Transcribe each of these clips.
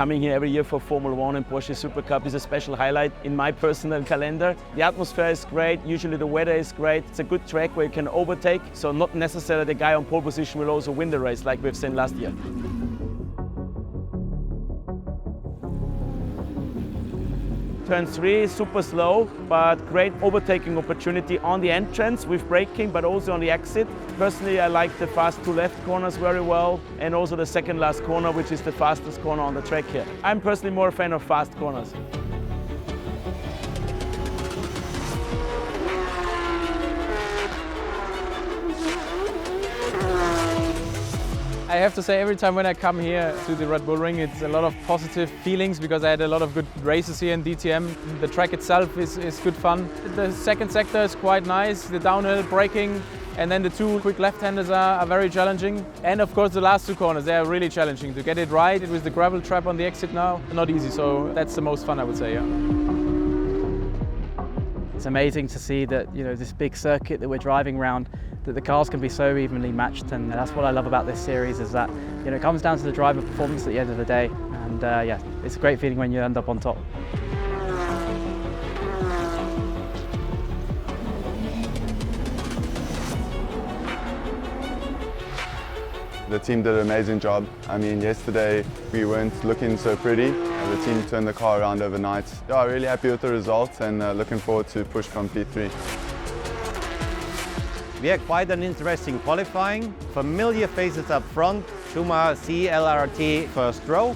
coming here every year for Formula 1 and Porsche Supercup is a special highlight in my personal calendar. The atmosphere is great, usually the weather is great. It's a good track where you can overtake, so not necessarily the guy on pole position will also win the race like we've seen last year. Turn 3 is super slow, but great overtaking opportunity on the entrance with braking, but also on the exit. Personally, I like the fast 2 left corners very well, and also the second last corner, which is the fastest corner on the track here. I'm personally more a fan of fast corners. I have to say, every time when I come here to the Red Bull Ring, it's a lot of positive feelings because I had a lot of good races here in DTM. The track itself is good fun. The second sector is quite nice, the downhill braking, and then the 2 quick left-handers are very challenging. And of course the last 2 corners, they are really challenging. To get it right, it was the gravel trap on the exit now, not easy, so that's the most fun, I would say, yeah. It's amazing to see that, this big circuit that we're driving around, that the cars can be so evenly matched, and that's what I love about this series, is that it comes down to the driver performance at the end of the day, and yeah, it's a great feeling when you end up on top. The team did an amazing job. I mean, yesterday we weren't looking so pretty, and the team turned the car around overnight. Yeah, really happy with the results, and looking forward to push from P3. We had quite an interesting qualifying. Familiar faces up front, Schumacher CLRT first row.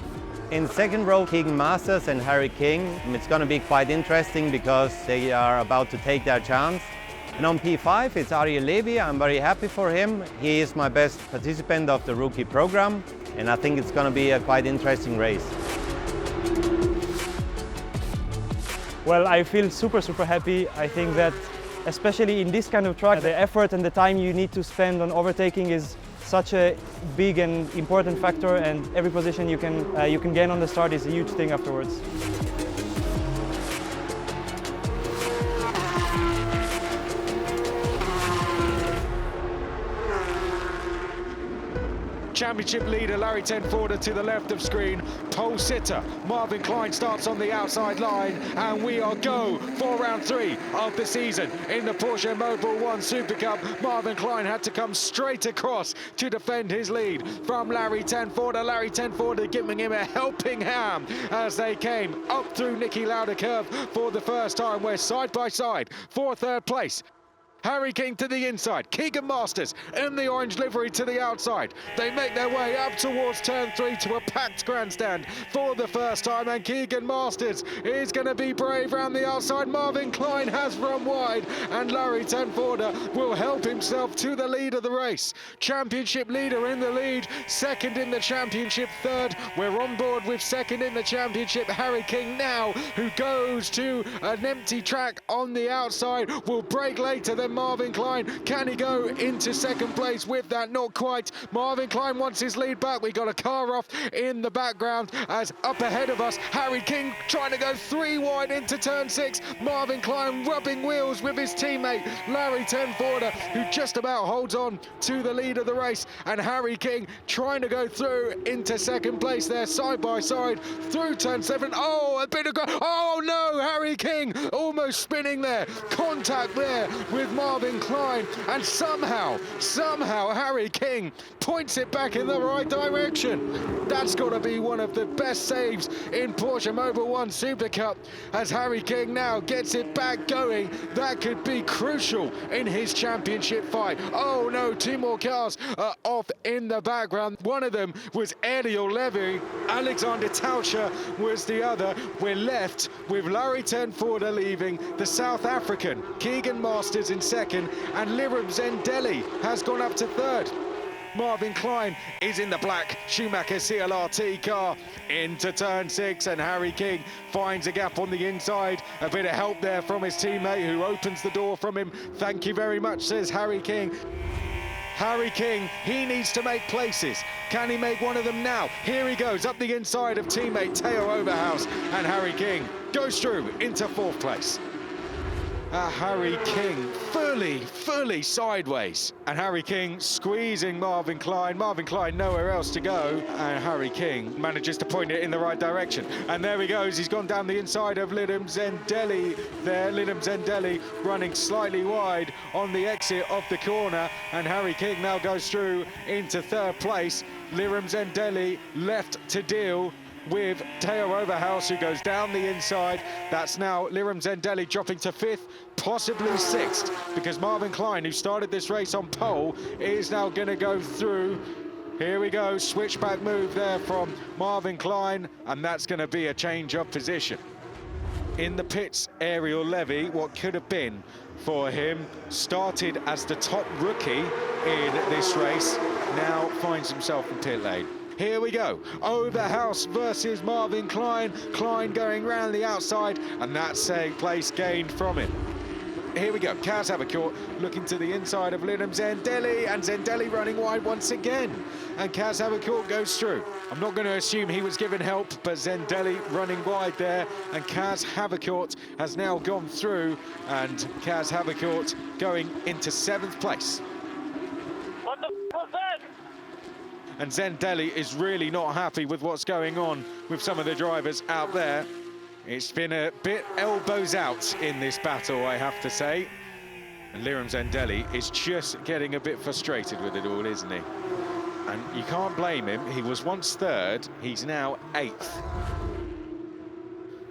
In second row, Keegan Masters and Harry King. It's going to be quite interesting because they are about to take their chance. And on P5, it's Ariel Levy. I'm very happy for him. He is my best participant of the rookie program, and I think it's going to be a quite interesting race. Well, I feel super happy. I think that especially in this kind of track, the effort and the time you need to spend on overtaking is such a big and important factor, and every position you can gain on the start is a huge thing afterwards. Championship leader Larry Tenforder to the left of screen. Pole sitter Marvin Klein starts on the outside line, and we are go for round 3 of the season in the Porsche Mobil 1 Supercup. Marvin Klein had to come straight across to defend his lead from Larry Tenforder. Larry Tenforder giving him a helping hand as they came up through Niki Lauda curve for the first time. We're side by side for 3rd place. Harry King to the inside, Keegan Masters in the orange livery to the outside. They make their way up towards turn 3 to a packed grandstand for the first time, and Keegan Masters is going to be brave round the outside. Marvin Klein has run wide, and Larry Tenforder will help himself to the lead of the race. Championship leader in the lead, second in the championship, third. We're on board with second in the championship. Harry King now, who goes to an empty track on the outside, will brake later than Marvin Klein. Can he go into second place with that? Not quite. Marvin Klein wants his lead back. We got a car off in the background as up ahead of us, Harry King trying to go 3 wide into turn 6. Marvin Klein rubbing wheels with his teammate Larry Tenforder, who just about holds on to the lead of the race, and Harry King trying to go through into second place there, side by side through turn 7. Oh, a bit of oh no, Harry King almost spinning there. Contact there with Marvin Klein, and somehow Harry King points it back in the right direction. That's got to be one of the best saves in Porsche Mobil 1 Supercup, as Harry King now gets it back going. That could be crucial in his championship fight. Oh no, 2 more cars are off in the background. One of them was Ariel Levy. Alexander Tauscher was the other. We're left with Larry Tenforder leaving, the South African Keegan Masters in second, and Liram Zendelli has gone up to third. Marvin Klein is in the black Schumacher CLRT car into turn 6, and Harry King finds a gap on the inside. A bit of help there from his teammate, who opens the door from him. Thank you very much, says Harry King. Harry King, he needs to make places. Can he make one of them now? Here he goes up the inside of teammate Teo Overhaus, and Harry King goes through into 4th place. Harry King fully sideways. And Harry King squeezing Marvin Klein. Marvin Klein nowhere else to go. And Harry King manages to point it in the right direction. And there he goes. He's gone down the inside of Liam Zendelli there. Liam Zendelli running slightly wide on the exit of the corner. And Harry King now goes through into third place. Liam Zendelli left to deal with Theo Overhouse, who goes down the inside. That's now Liam Zendelli dropping to fifth, possibly sixth, because Marvin Klein, who started this race on pole, is now going to go through. Here we go, switchback move there from Marvin Klein, and that's going to be a change of position. In the pits, Ariel Levy, what could have been for him, started as the top rookie in this race, now finds himself in pit lane. Here we go, Overhouse versus Marvin Klein. Klein going round the outside, and that's a place gained from him. Here we go, Kaz Havercourt looking to the inside of Liam Zendelli, and Zendelli running wide once again. And Kaz Havercourt goes through. I'm not going to assume he was given help, but Zendelli running wide there, and Kaz Havercourt has now gone through, and Kaz Havercourt going into 7th place. What the f was that? And Zendelli is really not happy with what's going on with some of the drivers out there. It's been a bit elbows out in this battle, I have to say. And Liam Zendelli is just getting a bit frustrated with it all, isn't he? And you can't blame him. He was once third, he's now 8th.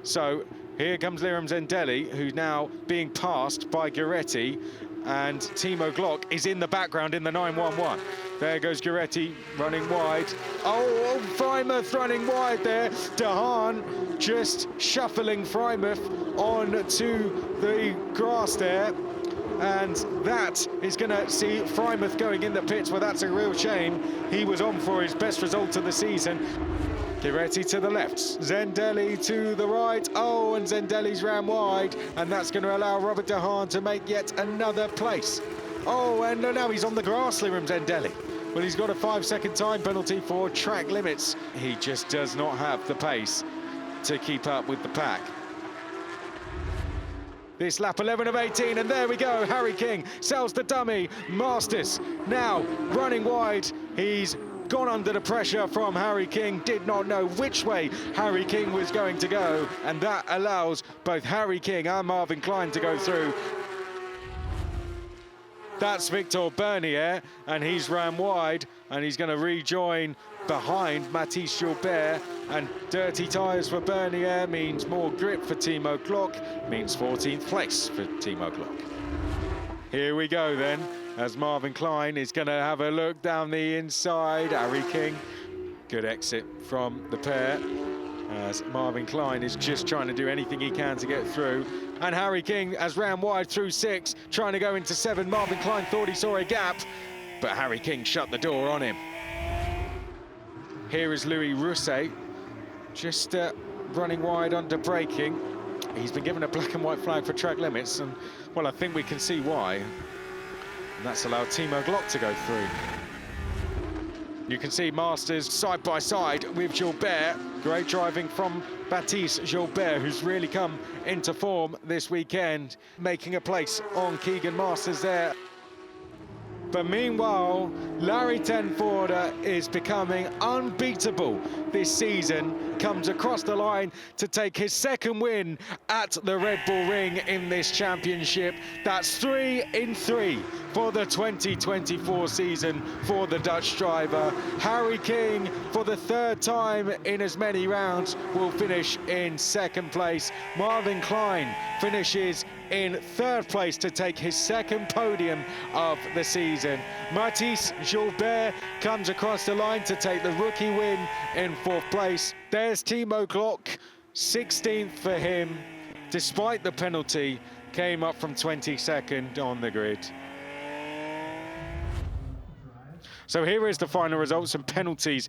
So here comes Liam Zendelli, who's now being passed by Gueretti, and Timo Glock is in the background in the 911. There goes Gueretti running wide. Oh, Frymouth running wide there. Dehaan just shuffling Frymouth onto the grass there. And that is going to see Frymouth going in the pits. Well, that's a real shame. He was on for his best result of the season. Gueretti to the left, Zendelli to the right. Oh, and Zendelli's ran wide, and that's going to allow Robert Dehaan to make yet another place. Oh, and now he's on the grass, Liam Zendelli. Well, he's got a 5-second time penalty for track limits. He just does not have the pace to keep up with the pack. This lap 11 of 18, and there we go. Harry King sells the dummy. Masters now running wide. He's gone under the pressure from Harry King, did not know which way Harry King was going to go, and that allows both Harry King and Marvin Klein to go through. That's Victor Bernier, and he's ran wide, and he's going to rejoin behind Mathis Gilbert, and dirty tyres for Bernier means more grip for Timo Glock, means 14th place for Timo Glock. Here we go then, as Marvin Klein is going to have a look down the inside. Harry King, good exit from the pair, as Marvin Klein is just trying to do anything he can to get through. And Harry King has ran wide through 6, trying to go into 7. Marvin Klein thought he saw a gap, but Harry King shut the door on him. Here is Louis Rousset, just running wide under braking. He's been given a black and white flag for track limits, and well, I think we can see why. And that's allowed Timo Glock to go through. You can see Masters side by side with Gilbert. Great driving from Baptiste Gilbert, who's really come into form this weekend, making a place on Keegan Masters there. But meanwhile, Larry Tenford is becoming unbeatable this season, comes across the line to take his 2nd win at the Red Bull Ring in this championship. That's 3 in 3 for the 2024 season for the Dutch driver. Harry King, for the 3rd time in as many rounds, will finish in 2nd place. Marvin Klein finishes in 3rd place to take his 2nd podium of the season. Mathis Gilbert comes across the line to take the rookie win in 4th place. There's Timo Glock, 16th for him, despite the penalty, came up from 22nd on the grid. So here is the final results and penalties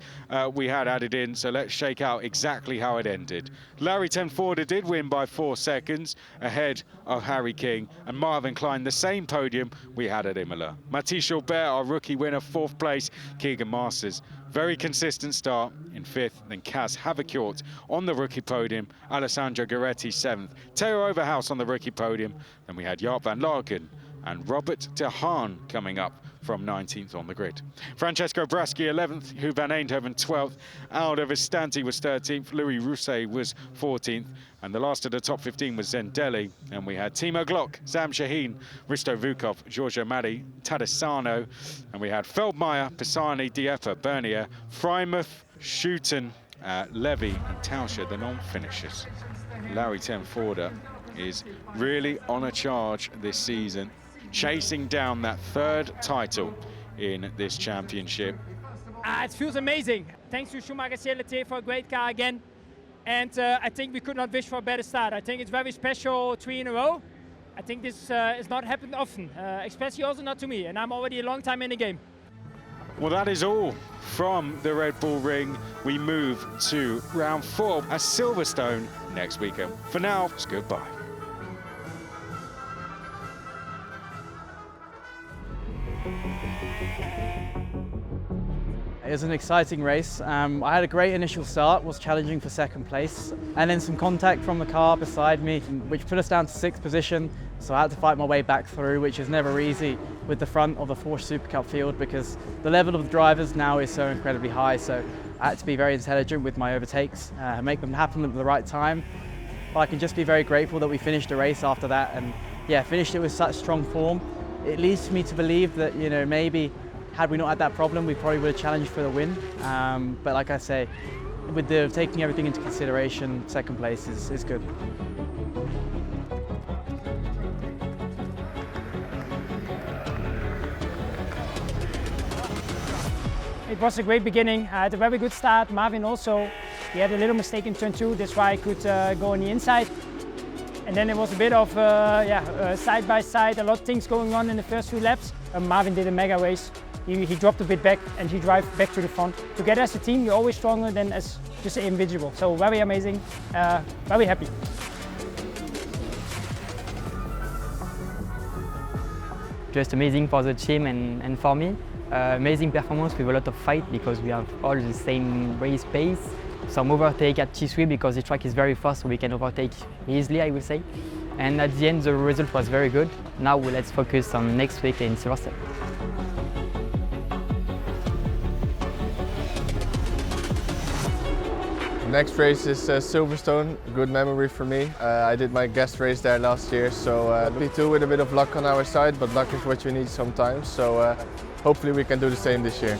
we had added in. So let's shake out exactly how it ended. Larry Tenford did win by 4 seconds ahead of Harry King, and Marvin Klein the same podium we had at Imola. Mathis Gilbert, our rookie winner, 4th place. Keegan Masters, very consistent start in 5th. Then Kaz Havercourt on the rookie podium. Alessandro Gueretti 7th. Theo Overhouse on the rookie podium. Then we had Jaap van Larken and Robert de Haan coming up from 19th on the grid. Francesco Braschi 11th, Hu van Eindhoven 12th, Aldo Vistanti was 13th, Louis Rousset was 14th, and the last of the top 15 was Zendelli, and we had Timo Glock, Sam Shaheen, Risto Vukov, Giorgio Madi, Tadesano, and we had Feldmeier, Pisani, Dieppe, Bernier, Frymouth, Schuten, Levy and Tauscher, the non-finishers. Larry Tenforder is really on a charge this season, chasing down that third title in this championship. It feels amazing. Thanks to Schumacher CLT for a great car again. And I think we could not wish for a better start. I think it's very special, 3 in a row. I think this has not happened often, especially also not to me. And I'm already a long time in the game. Well, that is all from the Red Bull Ring. We move to round 4 at Silverstone next weekend. For now, it's goodbye. It was an exciting race. I had a great initial start, was challenging for second place, and then some contact from the car beside me, which put us down to 6th position. So I had to fight my way back through, which is never easy with the front of the Porsche Supercup field because the level of the drivers now is so incredibly high. So I had to be very intelligent with my overtakes, make them happen at the right time. But I can just be very grateful that we finished the race after that, and yeah, finished it with such strong form. It leads me to believe that, you know, maybe had we not had that problem, we probably would have challenged for the win. But like I say, with taking everything into consideration, second place is good. It was a great beginning. I had a very good start. Marvin also, he had a little mistake in turn 2. That's why I could go on the inside. And then it was a bit of side by side, a lot of things going on in the first few laps. Marvin did a mega race. He dropped a bit back and he drove back to the front. Together as a team, you're always stronger than as just an individual. So very amazing, very happy. Just amazing for the team and for me. Amazing performance with a lot of fight because we have all the same race pace. Some overtake at T3 because the track is very fast, so we can overtake easily, I will say. And at the end, the result was very good. Now let's focus on next week in Silverstone. Next race is Silverstone, good memory for me. I did my guest race there last year, so P2 with a bit of luck on our side, but luck is what you need sometimes, so hopefully we can do the same this year.